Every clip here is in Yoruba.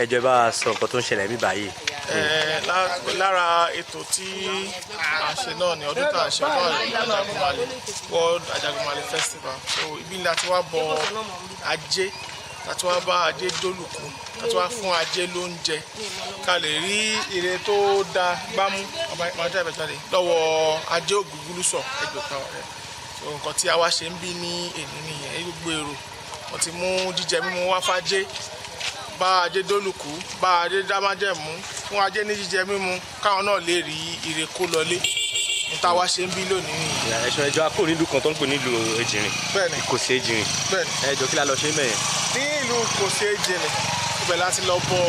Ẹjọ́ bá sọ nǹkan tó ń ṣẹlẹ̀ bí báyìí. Lára ètò tí a ṣe náà ni ọdún tá a ṣe ọdún Ajagunmale World Ajagunmale Festival. So ibi ni a ti wá bọ ajé, a ti wá bá ajé dólùkù, a ti wá fún ajé lóúnjẹ ká lè rí ire tó da gbámú lọ́wọ́ ajé Ògúngúlùsọ̀ Ẹgbẹ̀ta Ọ̀rẹ́. So nǹkan tí a wá ṣe ń bí ní èní nìyẹn, gbogbo èrò wọ́n ti mú jíjẹ mímu wá fájé, bá ajé dólùkù, bá ajé dámájẹ̀mú, fún ajé ní jíjẹ mímu káwọn náà lè rí ire kó lọlé. Níta wá ṣe ń bí lónìí nìyẹn. Ẹ̀ṣọ́ ẹjọ́ akó nílùú kan tó ń pè nílùú Ejìnrìn. Bẹ́ẹ̀ni. Ìkòsí Ejìnrìn. Bẹ́ẹ̀ni. Ẹjọ́ kí la lọ ṣe mẹ́yẹn? Ní ìlú Ìkòsí Ejìnrìn, ibẹ̀ láti lọ bọ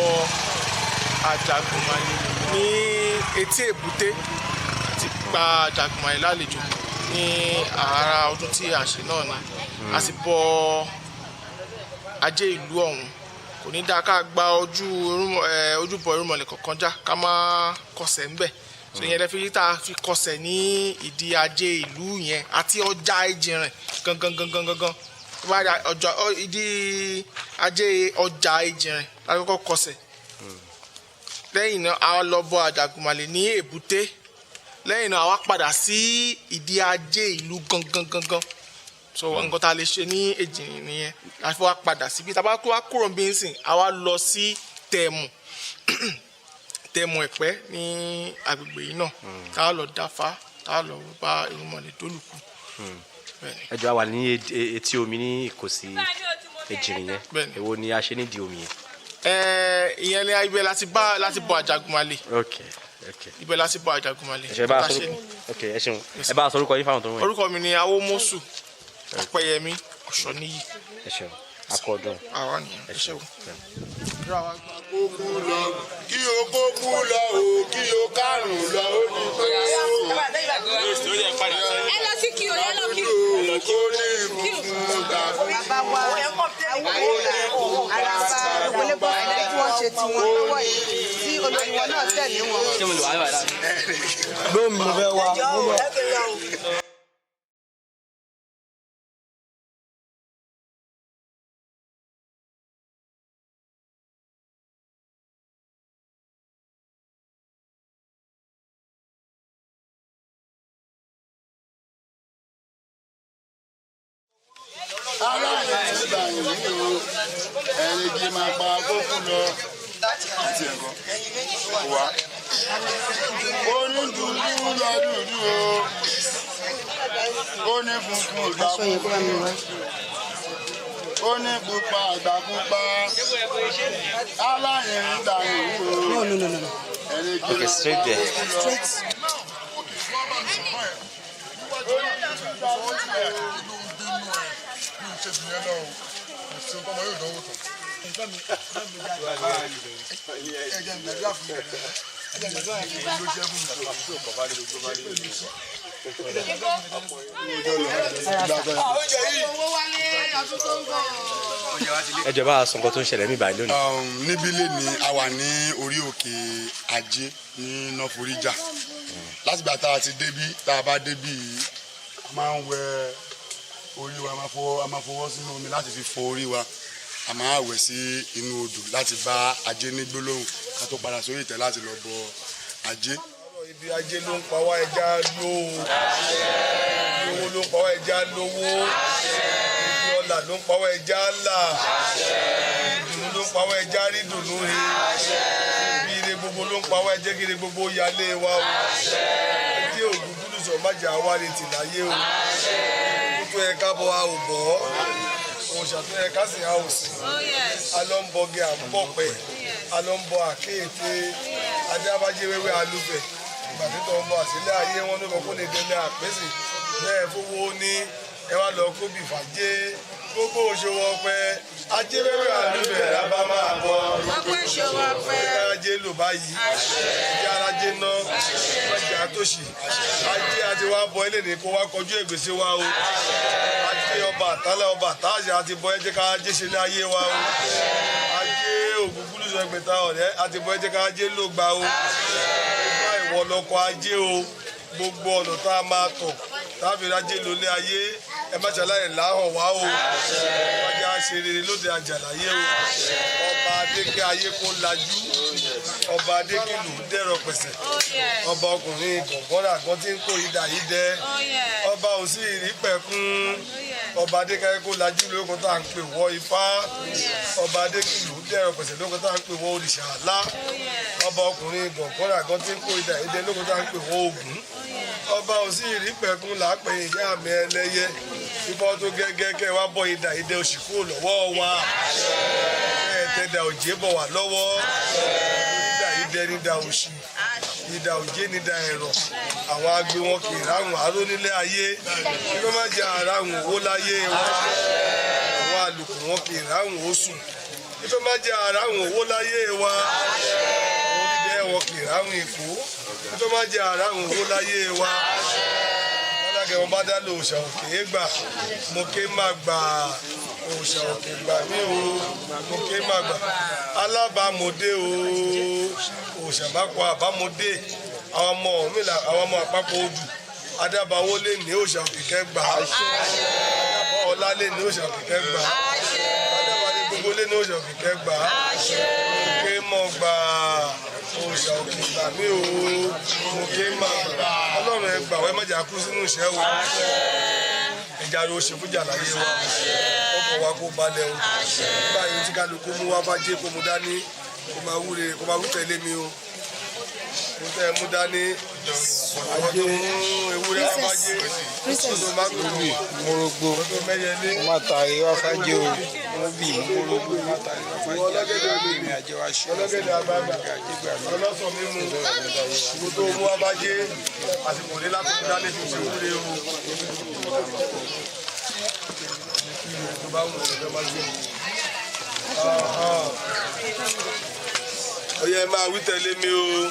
Ajagunmale ní etí èbúté àti gba Ajagunmale lálejò ní àárá ọdún tí a ṣe náà ni. A sì bọ ajé ìlú ọ̀hún. Kò ní dáa ká gba ojúbọ Orunmila kankan já ká má kọsẹ̀ ńbẹ̀. So yẹn lẹ fi tá fi kọsẹ̀ ní ìdí ajé ìlú yẹn àti ọjà Ejìnrìn gangan. Ọjà ìdí ajé ọjà Ejìnrìn la kọ́kọ́ kọsẹ̀. Lẹ́yìn náà a lọ bọ Ajagunmale ní èbúté. Lẹ́yìn náà a wá padà sí ìdí ajé ìlú gangan. So nǹkan tá a lè ṣe ní Ejìnrìn nìyẹn. A fi wá padà síbi tá a bá tó wá kúrò bí n sìn a wá lọ sí Tẹ̀mù Ẹ̀pẹ́ ní agbègbè yìí náà. Tá a lọ dáfá, tá a lọ bá Orunmila dólùkù. Ẹjọ́ wà ní etí omi ní Ìkòsí Ejìnrìn yẹn. Èwo ni a ṣe nídìí omi yẹn? Ìyẹn ni ibẹ̀ láti bọ Ajagunmale. Ibẹ̀ láti bọ Ajagunmale. Ẹ ṣeun. Ẹ bá sọ orúkọ yín fáwọn tó ń wẹ̀. Orúkọ mi ni Awomosu Ọpẹ́yẹmí Ọ̀ṣọ́níyì. Ẹ ṣeun. Akọ̀dùn. Àwa nìyẹn. Ẹ ṣeun. Kí o kókú lọ o, kí o kárùn lọ ó ní pé ẹ lọ sí kí o, ẹ lọ kí o. kó ní ìbùkún gbà fún Araba ìwọlébọ̀ ẹ̀dá tí wọ́n ṣe tiwọn lọ́wọ́ yìí tí olùwọ́ náà tẹ̀lé wọn. Lómi mo fẹ́ wá. ẹ̀rẹ̀gì máa pa kókó lọ àti ẹ̀kọ́ wá. Ó ní dúdú lọ dúdú o, ó ní funfun ìgbà funfun, ó ní pupa ìgbà pupa, aláyẹ̀ ń gbà yòówù o. Ẹ̀rẹ̀gì máa pa kókó lọ. Ẹjọ́ bá sọ nǹkan tó ń ṣẹlẹ̀ ní báyìí lónìí. Níbí lè ní a wà ní orí òkè Ajé ní Nọ́foríjà. Láti gbà tá a ti débí, tá a bá débí a máa ń wẹ orí wa, a máa fọwọ́ sínú omi láti fi fọ orí wa. A máa wẹ̀ sí inú odò láti bá Ajé ní gbólóhùn ká tó padà sórí ìtẹ́ láti lọ bọ Ajé. Ibi Ajé ló ń pa wá ẹja lówó. Owó ló ń pa wá ẹja lówó. Ibi ọlà ló ń pa wá ẹja là. Ìdùnnú ló ń pa wá ẹja rí dùnnú he. Ibi ire gbogbo ló ń pa wá ẹjẹ́ kiri gbogbo yálé wa o. Ẹjẹ́ Ògúngúlùsọ̀ má jà wá retí láyé o. Kó tó yẹ ká bọ̀ a ò bọ̀ ọ́. Òṣàtúnyẹ ká sì á ò sí. A lọ ń bọgẹ àbọ̀pẹ̀. A lọ ń bọ àkéèké. Ajábájé wẹ́wẹ́ alúfẹ̀. Ìgbà tí tó ń bọ̀ àṣìlẹ̀ ayé wọn ló mọ̀ kó lè dẹ́lẹ̀ àpèsè. Bẹ́ẹ̀ fowó ní ẹ wá lọ kóbì fàjé. Gbogbo òṣòwò ọpẹ. Ajé wẹ́wẹ́ alúfẹ̀ lábá máa bọ̀. Gbogbo ìṣòwò ọpẹ. Ajé lò báyìí. Ajé arájé ná. Ajé àtòṣì. Ajé àti wá bọ eléde kó wá kọjú ègbèsè wa o. Ajé ọba àtàlẹ̀ ọba àtàṣe àti bọ ẹjẹ ká ajé ṣe ní ayé wa o. Ajé Ògúngúlùsọ̀ Ẹgbẹ̀ta Ọ̀rẹ́ àti bọ ẹjẹ ká ajé ló gbà o. Ìgbà ìwọ lọkọ ajé o. Gbogbo ọ̀nà tá a máa tọ̀ tábìlì ajé lólé ayé ẹ má ṣàlàyé láhàn wá o wájà ṣe rere lóde àjàláyé o ọba adékè ayé kó lajú ọba adékè lù ú dẹ̀rọ̀ pẹ̀sẹ̀ ọba ọkùnrin gbọ̀ngbọ́n àgbọn tí ń kó idà yìí dẹ ọba òsì ìrípẹ̀kún ọba adékè ayé kó lajú lóko tá à ń pè wọ́ ifá ọba adékè lù ú dẹ̀rọ̀ pẹ̀sẹ̀ lóko tá à ń pè wọ́ òrìṣà àlá ọba ọkùnrin gbọ̀ngbọ́n àgbọn tí ń kó idà yìí dẹ lóko tá à ń pè wọ́ ògún ọba òsì ìrípẹ̀kún làápẹ̀ ìyá mi ẹlẹ́yẹ ifọ̀ tó gẹ́gẹ́ kẹ́ wá bọ́ idà ìdẹ oṣù kúrò lọ́wọ́ wa ẹ̀ẹ́dẹ̀dà òjé bọ̀ wá lọ́wọ́ idà ìdẹ nídà oṣù idà òjé nídà ẹ̀rọ àwọn agbe wọn kì í ráhùn aró nílé ayé kí ló má jẹ àráhùn owó láyé wọn àwọn àlùkò wọn kì í ráhùn oṣù kí ló má jẹ àráhùn owó láyé wa àwọn onídẹ wọn kì í ráhùn ìfò kí ló má jẹ àráhùn owó láyé wa wọn bá dá lò òòṣà òkè gbà mo ké má gbà òòṣà òkè gbà mí o mo ké má gbà alábàámọdé o òòṣà bá kọ àbámọdé àwọn ọmọ Orunmila àwọn ọmọ àpapọ̀ odù adábáwó lè ní òòṣà òkè kẹgbà adábá ọlá lè ní òòṣà òkè kẹgbà adábáde gbogbo lè ní òòṣà òkè kẹgbà mo ké mọ gbà òòṣà òkè gbà mí o mo ké má gbà ọlọ́run ẹ gbà wá ẹ má jà kú sínú ìṣẹ́ o ẹja ló ṣe fújà láyé wa ọkọ̀ wa kó balẹ̀ o báyìí tí kálukú mú wá bá jẹ́ kó mu dání kó máa wúre kó máa wú tẹ̀lé mi o mo tẹ́ mú dání àwọn tó mú ewúrẹ́ wá bá jẹ́ tó má gbòòrò morogbo tó mẹ́yẹlé má tàrí wá fájé o mo bì morogbo má tàrí wá fájé mi àjẹ wá ṣe ọlọ́gẹ̀dẹ̀ àgbàgbà ọlọ́sọ̀ mímu mo tó mú wá bá jẹ́ àsìkò ní láti mú dání fi ṣe wúre o. Ó yẹ máa wí tẹ̀lé mi o.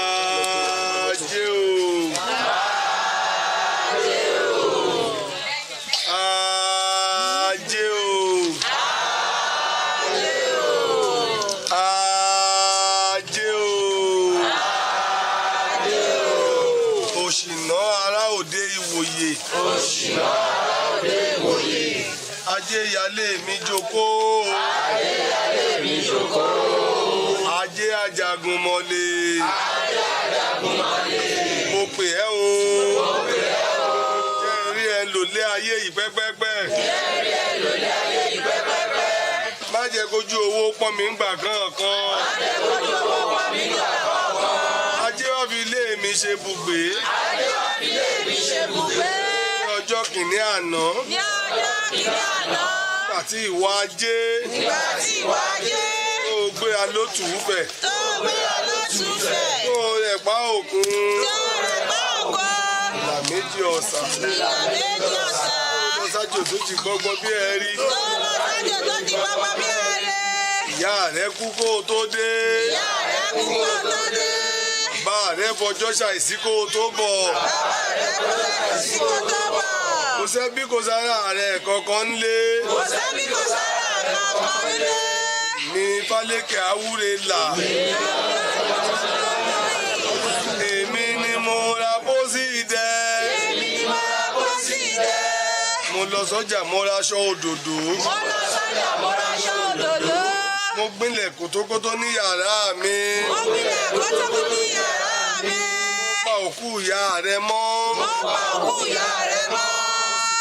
Ajé o. Ajé o. Ajé o. Òṣìná ará òde ìwòye. Òṣìná ará òde ìwòye. Ajé ìyálé mi jókòó. Ajé ìyálé mi jókòó. Ajé Ajagunmale. Ajé Ajagunmale. Mo pè ẹ́ o. Mo pè ẹ́ o. Jẹ́ rí ẹ lòlé ayé yìí pẹ́pẹ́pẹ́. Jẹ́ rí ẹ lòlé ayé yìí pẹ́pẹ́pẹ́. Má jẹ́ kójú owó pọ́n mi ńgbà kankan. Má jẹ́ kójú owó pọ́n mi ńgbà kankan. Ajé wá fi ilé mi ṣe bùgbé. Ajé wá fi ilé mi ṣe bùgbé. Ní ọjọ́ kìíní àná. Ní ọjọ́ kìíní àná. Nígbà tí ìwà ajé. Nígbà tí ìwà ajé. Tó o gbé alótùúfẹ̀. Tó o gbé alótùúfẹ̀. Tó o rẹ̀ pa òkun. Tó o rẹ̀ pa òkun. Ìlà méjì ọ̀sà. Ìlà méjì ọ̀sà. Tó o sájò tó ti gbọ́gbọ́ bí ẹ rí. Tó o lọ sájò tó ti gbọ́gbọ́ bí ẹ rí. Ìyá rẹ̀ kú kó o tó dé. Ìyá rẹ̀ kú kó o tó dé. Bàbá rẹ̀ fọjọ́ ṣàìsí kó o tó bọ̀. Bàbá rẹ̀ fọjọ́ ṣàìsí kó o tó bọ̀. Kò sẹ́bí kò sára rẹ̀ kankan ńlé. Kò sẹ́bí kò sára rẹ̀ kankan ńlé. Ní Ifaleke Awurela. Èmi ni mo ra pósí dẹ. Èmi ni mo ra pósí dẹ. Mo lọ sọ́jà mo ra aṣọ òdòdó. Mo lọ sọ́jà mo ra aṣọ òdòdó. Mo gbìnlẹ̀ kótókótó ní yàrá mi. Mo gbìnlẹ̀ kótókótó ní yàrá mi. Mo pa òkú ìyá rẹ mọ́. Mo pa òkú ìyá rẹ mọ́.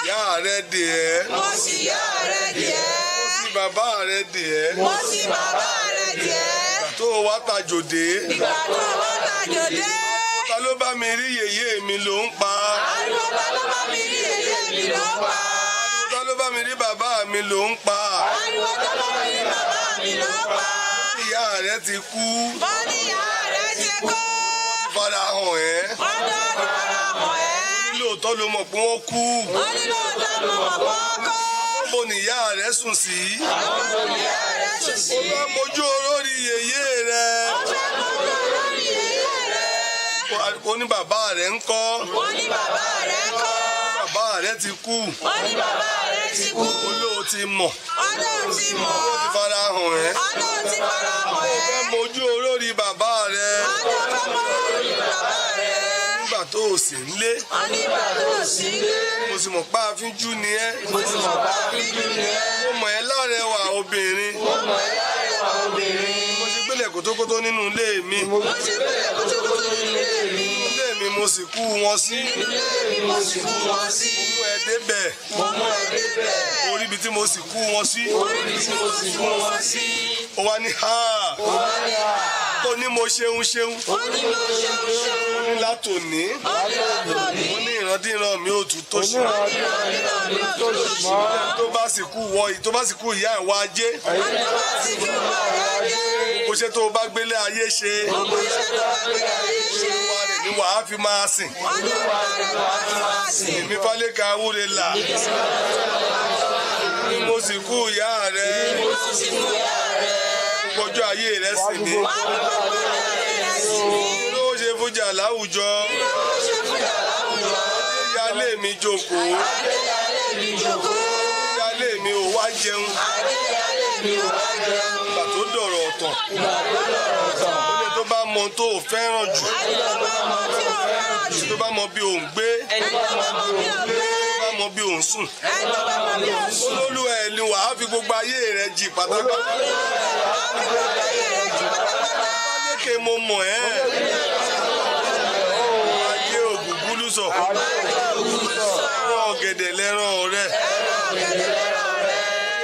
Ìyá rẹ dè ẹ́. Mo sì ìyá rẹ dè ẹ́. Mo sì bàbá rẹ dè ẹ́. Mo sì bàbá rẹ dè ẹ́. Ìgbà tó o wá tajòdè. Ìgbà tó o wá tajòdè. Ta ló bá mi rí yèyé mi ló ń pa. Ariwo ta ló bá mi rí yèyé mi ló ń pa. Ariwo ta ló bá mi rí bàbá mi ló ń pa. Ariwo ta ló bá mi rí bàbá mi ló ń pa. Ìyá rẹ ti kú. Mo ní ìyá rẹ ti kú. Wọ́n ti fara hàn ẹ́. Wọ́n ti fara hàn ẹ́. Lóòótọ́ ló mọ̀ pé wọ́n kú. Wọ́n ní lóòótọ́ ló mọ̀ pé wọ́n kú. Níbo ni ìyá rẹ sùn sí? Níbo ni ìyá rẹ sùn sí? Ó fẹ́ mojú olórí yèyé rẹ. Ó fẹ́ mojú olórí yèyé rẹ. Ó ní bàbá rẹ ń kọ́. Ó ní bàbá rẹ ń kọ́. Bàbá rẹ ti kú. Ó ní bàbá rẹ ti kú. Olóò ti mọ̀. Olóò ti mọ̀. Olóò ti fara hàn ẹ́. Olóò ti fara hàn ẹ́. Ó fẹ́ mojú olórí bàbá rẹ. Ó fẹ́ mojú olórí bàbá rẹ. Nígbà tó o sì nílé. Mo sì mọ̀ pé àfínjú ni ẹ́. Mo mọ̀ ẹ́ lárẹwà obìnrin. Mo ti gbélé kótókótó nínú ilé mi. Ilé mi mo sì kú wọn sí. Mo mú ẹ débẹ̀. Orí ibi tí mo sì kú wọn sí. Ó wá ní ha. Ó ní mo ṣeun. Ó ní látòní. Ó ní ìrandíran mi ò tún tó ṣe. Tó bá sì kú ìyá ẹ̀ wá ajé. Bó ṣe tó o bá gbélé ayé ṣe. Olúwa rẹ̀ ni wàá fi máa sìn. Èmi Ifaleke Awurela. Mo sì kú ìyá rẹ̀. Gbọ́jọ́ ayé rẹ̀ sì ni. Ló ṣe fújà láwùjọ. Ìyálé mi jókòó. Ìyálé mi ò wá jẹun. Ìgbà tó dọ̀rọ̀ ọ̀tàn. Ó ní tó bá mọ tó fẹ́ràn jù. Tó bá mọ bí òun gbé. Tó bá mọ bí òun sùn. Olúwa ẹ̀ ni wàá fi gbogbo ayé rẹ̀ jì pátápátá. Ifaleke mo mọ̀ ẹ́. Ajé ògúngúlùsọ. Ẹran ọ̀gẹ̀dẹ̀ lẹ́ran rẹ̀.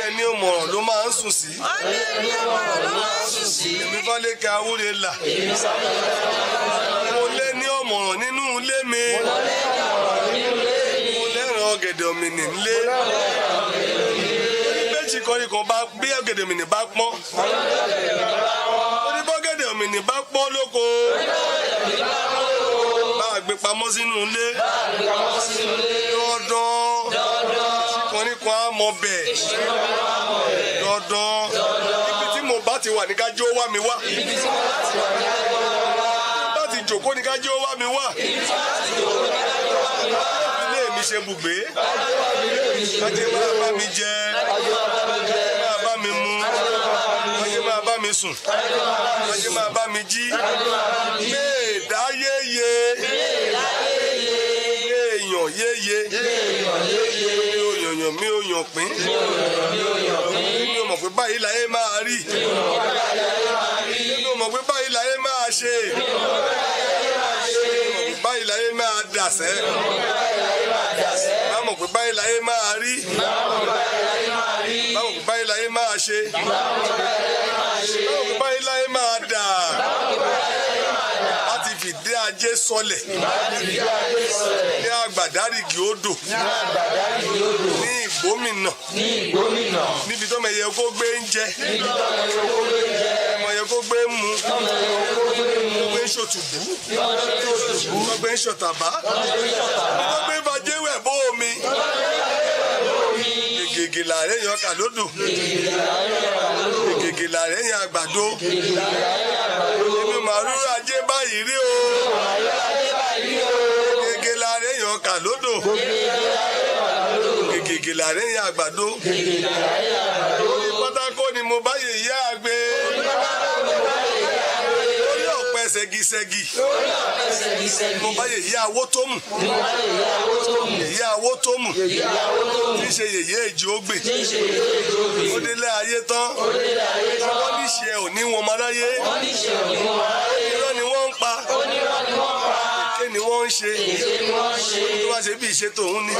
Ẹni òmọ̀ràn ló máa ń sùn sí. Èmi Ifaleke Awurela. Mo lé ní ọ̀mọ̀ràn nínú ilé mi. Mo lẹ́ran ọ̀gẹ̀dẹ̀ òmìnì nílé. Méjì kọ́ni kan bá bí ọ̀gẹ̀dẹ̀ òmìnì bá pọ́n. Oníbọ́gẹ̀dẹ̀ òmìnì bá pọ́n lóko. Bá a gbé pamọ́ sínú ilé. Dandan. Kọ́ni kan á mọ bẹ̀. Dandan. Ibi tí mo bá ti wà ní kájí ó wá mi wá. Bá ti jòkó ní kájí ó wá mi wá. Ilé mi ṣe bùgbé. Kájí máa bá mi jẹ. Máa bá mi mu. Kájí máa bá mi sùn. Kájí máa bá mi jí. Méèdá yéye. Méèyàn yéye. Mi ò yàn pín. Mi ò mọ̀ pé báyìí láyé máa rí. Mi ò mọ̀ pé báyìí láyé máa ṣe. Mi ò mọ̀ pé báyìí láyé máa dàsẹ́. Má mọ̀ pé báyìí láyé máa rí. Má mọ̀ pé báyìí láyé máa ṣe. Má mọ̀ pé báyìí láyé máa dà. Láti fìdí ajé sọlẹ̀. Ní àgbàdárìgì odò. Ní ìgbómìnà. Níbi tó mẹ̀yẹ kó gbé ń jẹ. Mọ̀yẹ kó gbé ń mu. Kó gbé ń ṣòtùbú. Kó gbé ń ṣọ̀tàbá. Kó gbé ń bàjẹ́wẹ̀ bó omi. Gègé làárẹ̀ yan kàlódò. Gègé làárẹ̀ yan àgbàdo. Èmi màrúrú ajé báyìí rí o. Gègé làárẹ̀ yan kàlódò. Gègé làárẹ̀ yan àgbàdo. Orí pátákó ni mo báyè yá àgbẹ̀. Orí ọ̀pẹ ṣẹ́gi. Mo báyè yá awó tó mù. Yèyé awó tó mù. Tí ṣe yèyé èjì ó gbè. Ó délé ayé tán. Wọ́n ní ṣe òní wọn máa dáyé. Irọ́ ni wọ́n ń pa. Èké ni wọ́n ń ṣe. Tó bá ṣe bí ìṣe tòun ni.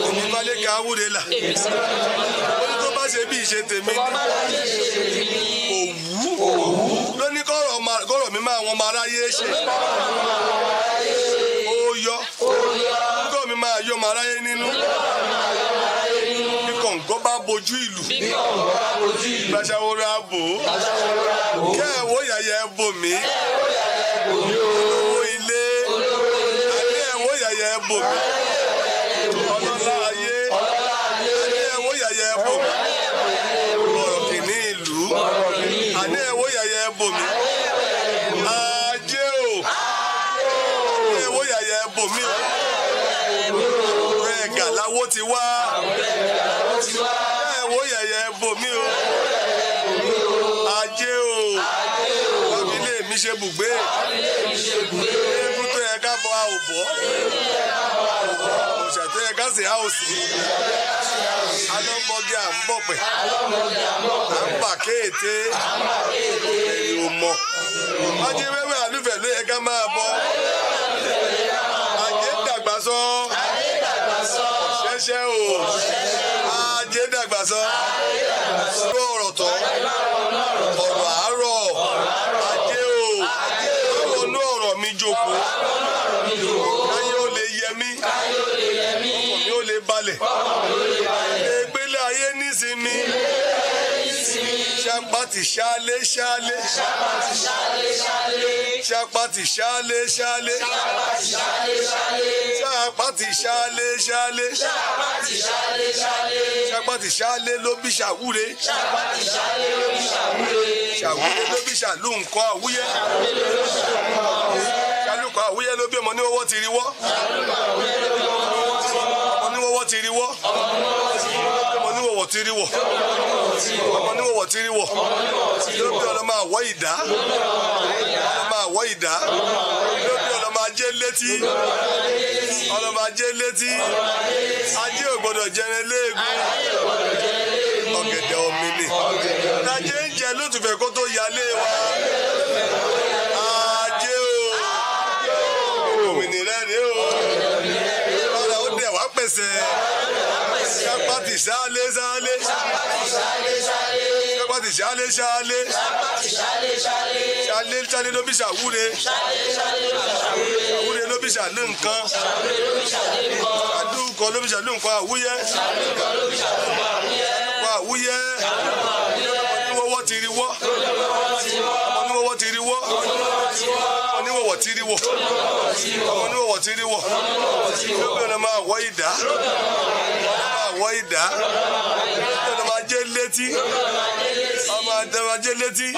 Èmi Ifaleke Awurela. Ó ní tó bá ṣe bí ìṣe tèmi ni. Òwú. Ló ní kọ́rọ̀ mi máa wọn máa ráyé ṣe. Ó yọ. Kọ́rọ̀ mi máa yọ máa ráyé nínú. Bí kọ̀ǹgọ́ bá bojú ìlú. Gbàṣàwòrán àbò. Kẹ́ ẹ̀ wó yàyà ẹ̀ bò mí. Olówó ilé. Àní ẹ̀ wó yàyà ẹ̀ bò mí. Ọlọ́lá ayé. Àní ẹ̀ wó yàyà ẹ̀ bò mí. Ọ̀rọ̀ kìíní ìlú. Àní ẹ̀ wó yàyà ẹ̀ bò mí. Ajé o. Àní ẹ̀ wó yàyà ẹ̀ bò mí. Ẹ̀gà láwó ti wá. Ẹ̀ wó yàyà ẹ̀ bò mí o. Ajé o. Ilé mi ṣe bùgbé. Eégún tó yẹ ká bọ a ò bọ́ òòṣà tó yẹ ká sì á ò sí alọ́mọge à ń bọ̀ pẹ̀ à ń bà kéèté ẹ̀yìn ò mọ̀ ajé wẹ́wẹ́ àlùfẹ́ ló yẹ ká máa bọ̀ ajé dàgbà sọ ṣẹṣẹ o ajé dàgbà sọ ọ̀rọ̀ tọ́ ọ̀rọ̀ àárọ̀ ajé o àwọn onú ọ̀rọ̀ mi jókòó káyé ó lè yẹ mí ọkàn mi ó lè balẹ̀ ìgbélé ayé nísìmí ṣapati ṣálé ṣálé ṣapati ṣálé ṣálé ṣapati ṣálé ṣálé ṣapati ṣálé ló bí ṣàwúre ṣàwúre ló bí ṣàlùkọ àwúyẹ ṣàlùkọ àwúyẹ ló bí ọmọ ní owó ti rí wọ́ ọmọ ní owó ti rí wọ́ ọmọ ní owó ti rí wọ́ ọmọ ní owó ti rí wọ́ ló bí ọlọ́mọ àwọ̀ ìdá ọlọ́mọ àwọ̀ ìdá ló bí ọlọ́mọ ajé létí ọlọ́mọ ajé létí ajé ò gbọdọ̀ jẹrẹ léegun ọ̀gẹ̀dẹ̀ ọ̀mìnì ajé ń jẹ lótùfẹ́ kó tó yálé wa ajé o òmìnira rẹ o ọ̀rọ̀ ó dẹ̀ wá pẹ̀sẹ̀ ṣapati ṣálé ṣálé ṣapati ṣálé ṣálé ṣálé ṣálé ló bí ṣàwúre ṣàwúre ló bí ṣàlé nǹkan ṣàlùkọ ló bí ṣàlé nǹkan àwúyẹ àwúyẹ oníwọ́wọ́ ti rí wọ́ oníwọ́wọ́ ti rí wọ́ oníwọ́wọ́ ti rí wọ́ oníwọ́wọ́ ti rí wọ́ lóbi ọ̀nà máa wọ́ ìdá wọ́ ìdá ọ̀nà máa jẹ́ létí ọmọ àdàmà jẹ́ létí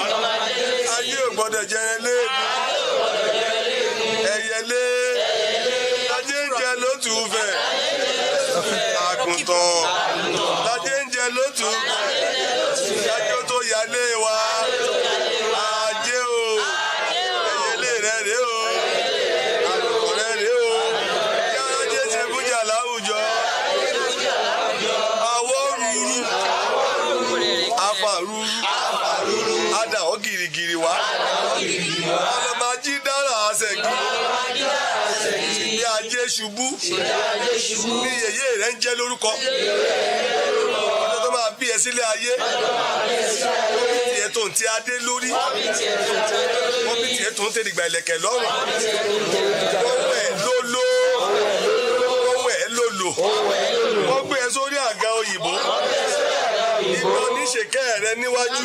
ajé ò gbọ́dọ̀ jẹrẹ léèbù ẹ̀yẹlé ajé ń jẹ lótú fẹ̀ àgùntàn lájé ń jẹ lótú ṣáájú tó yálé wa ajé o ẹ̀yẹlé rẹ̀ rèé o àlùkò rẹ̀ rèé o yàrá jẹ́ ṣe fújà láwùjọ àwọ̀ rúurú afàrúurú adàwọ̀ gìrìgìrì wá ọlọ́mọ ají dára àṣẹ̀gì bí ajé ṣubú ní yèyé rẹ̀ ń jẹ́ lórúkọ ọjọ́ tó máa bí ẹ sílé ayé wọ́n bí tiẹ̀ tó ń ti adé lórí wọ́n bí tiẹ̀ tó ń tẹ̀lé ìgbà ìlẹ̀kẹ̀ lọ́rùn wọ́n wẹ̀ lóló wọ́n wẹ̀ lólò wọ́n gbé ẹ sórí àga òyìnbó ìgbà oníṣèkẹ́ rẹ níwájú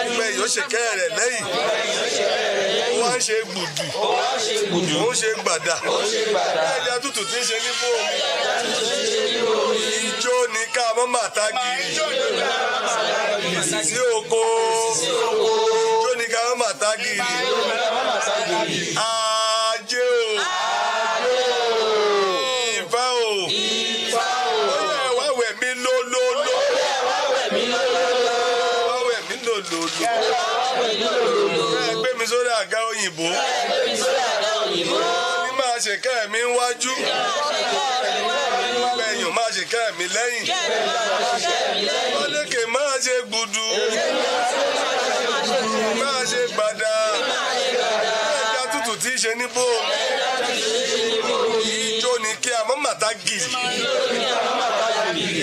ìgbà èyí ó ṣèkẹ́ rẹ lẹ́yìn wọ́n á ṣe gbùdù ó ń ṣe gbàdà ẹja tútù tí ń ṣe ní bóòmù ijó ní ká mọ́ màtá gírì sí oko ijó ní ká mọ́ màtá gírì ajé o ìfá o ó yẹ wá wẹ̀ mí lólóló wá wẹ̀ mí lólóló ẹ gbé mi sórí àga òyìnbó ní máa ṣe kẹ́ mi wájú gbẹ̀yìn máa ṣe kẹ́ mi lẹ́yìn wọ́n lékè máa ṣe gbùdù máa ṣe gbàdà ẹja tútù tí í ṣe ní bóòmù ijó ni kí a mọ́ màtá gírì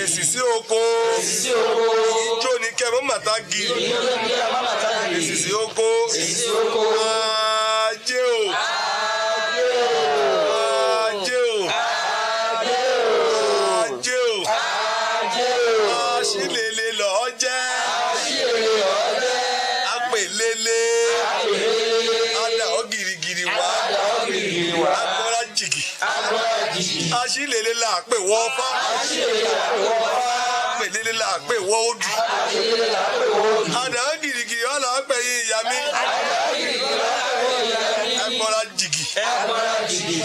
èsì sí oko ijó ni kí a mọ́ màtá gírì èsì sí oko ajé o ajé o ajé o aṣílélé lọ́ọ́ jẹ́ apèlélé adàọ́ gìrìgìrì wá agbọ́ra jìgì aṣílélé là pè wọ́ fá apèlélé là pè wọ́ odù adàọ́ gìrìgìrì wà là pè yín ìyá mi agbọ́ra jìgì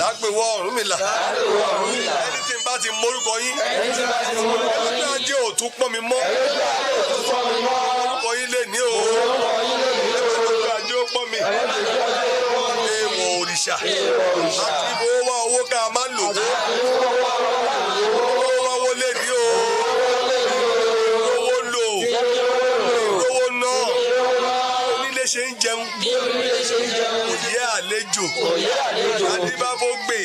là pè wọ́ Orunmila ẹni tí n bá ti mórúkọ yín ẹni ajé ò tún pọ́n mi mọ́ orúkọ yín lè ní o ẹni ajé ó pọ́n mi èèwọ̀ òrìṣà. owó wọlé rí o owó lò owó náà onílé ṣe ń jẹun òye àlejò adébábó gbè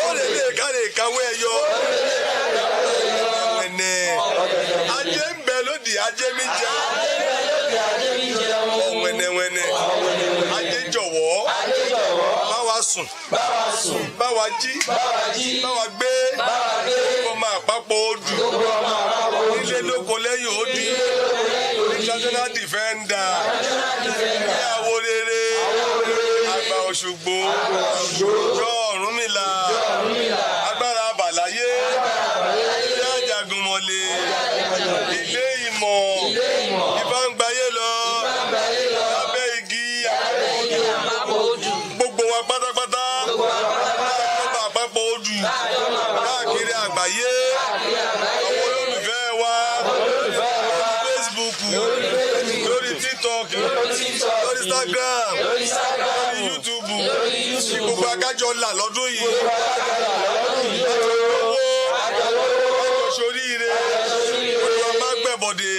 ó lè lè káre ìkáwé ẹyọ ẹ̀wẹ̀nẹ̀ ajé ń bẹ lódì ajé mi jẹ ọ̀wẹ̀nẹ̀wẹ̀nẹ̀ ajé jọ̀wọ́ báwa sùn báwa jí báwa gbé ọmọ àpapọ̀ odù nílé lóko lẹ́yìn odi national defender ìyàwó rere àgbà Òṣogbo yọ Orunmila agbára àbàláyé ilé Ajagunmale ilé ìmọ̀ ìbáǹgbáyé lọ lábẹ́ igi gbogbo wa pátápátá ọba àpapọ̀ odù káàkiri àgbáyé àwọn olólùfẹ́ wa Facebook lórí TikTok lórí Instagram lórí YouTube ní gbogbo agájọ là lọ́dún yìí ṣoríire olùwà má gbẹ̀bọ̀dé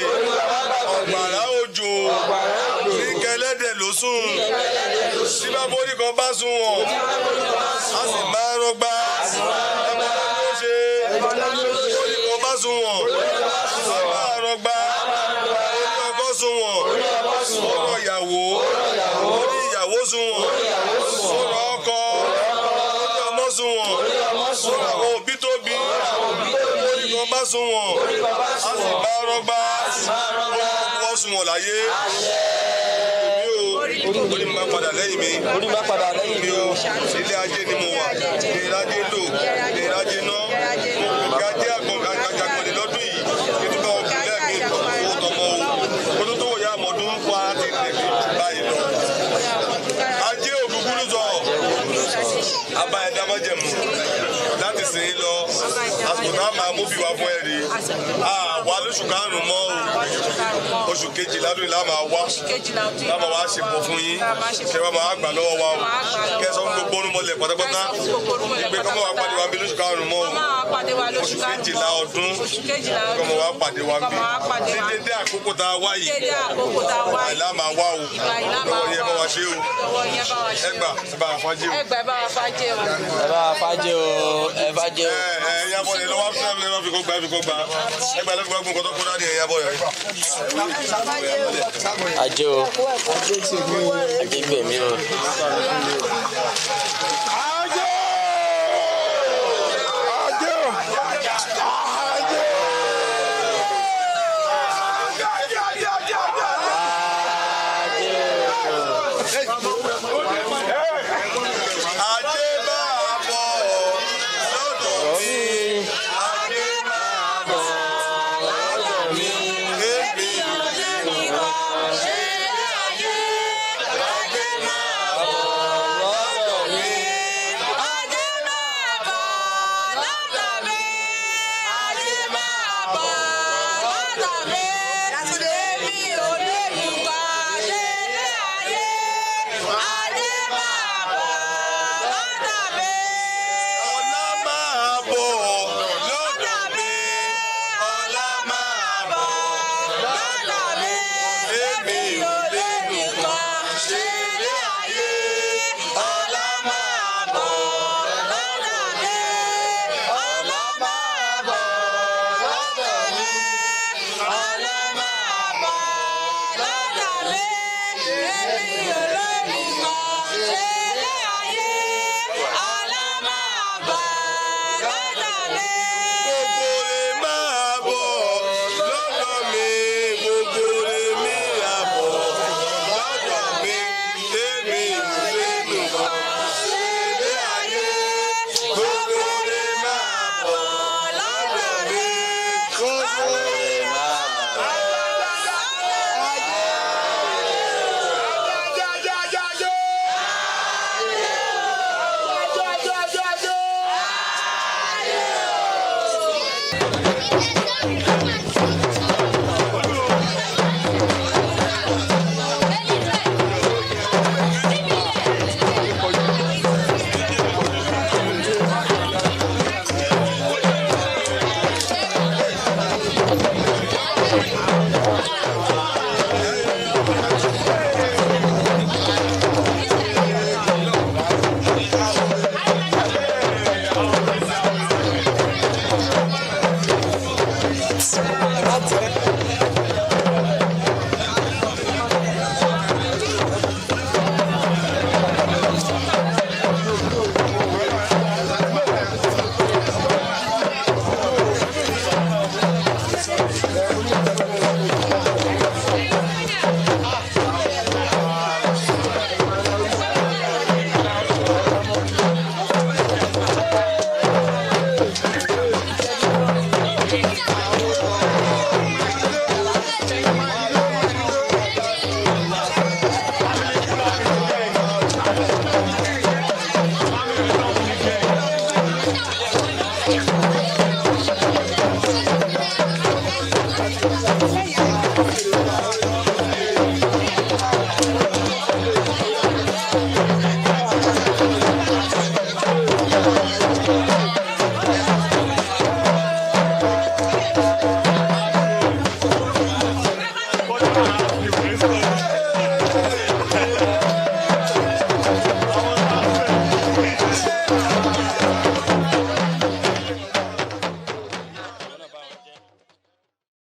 ọ̀gbàrá òjò ní kẹlẹ́dẹ̀ ló sùn tí bàbá oníkan bá sùn wọ̀n a sì máa rọgbà oníkan bá sùn wọ̀n a máa rọgbà oníkan sùn wọ̀n ọ̀rọ̀ ìyàwó orí ìyàwó sùn wọ̀n ọ̀rọ̀ ọkọ orí ọmọ sùn wọ̀n ọ̀rọ̀ àwọn òbí tó bí oníkan bá sùn wọ̀n a sì máa rọgbà wọ́n sùn wọ̀n láyé orí mi máa padà lẹ́yìn mi mi o ilé ajé ni mo wà ìrìnàjò lò ìrìnàjò ná mo kò gájé Ajagunmale lọ́dún yìí kí n bá ọkùnrin lẹ́ẹ̀mí owó tọmọ o kó tó wòye àmọ́dún pa ti tẹ̀lé báyìí lọ. ajé ògúngúrú sọ abá ẹ̀dá májẹ̀mú láti sìn ín lọ àsìkò náà máa mú bí wá fún ẹ̀rí àwa lóṣù karùn-ún mọ́ o oṣù kejìlá lórí la máa wá láwọn wá ṣèpọ̀ fún yín kẹ wá máa gbà lọ́wọ́ wa o kẹ sọ fún gbogbo orúnmọlẹ̀ pátápátá ìgbé kọ́mọ wa pàdé wa bí lóṣù karùn-ún mọ́ o oṣù kejìlá ọdún kọ́mọ wa pàdé wa bí ní dédé àkókò tá a wá yìí àìlá máa wá o lọ́wọ́ yẹn bá wa ṣe o ẹgbà ẹ bá wa fàájì o. ẹ bá wa fàájì o. ẹ fàájì o. ẹ̀yin abọ́ yẹn lọ́wọ́ fún ẹ fi kó gbà ẹgbà lọ́fi gbàgbọ́n kọ́tọ́ kó dání ẹ̀yin abọ́ yẹn. ajé o ajé gbèmí o.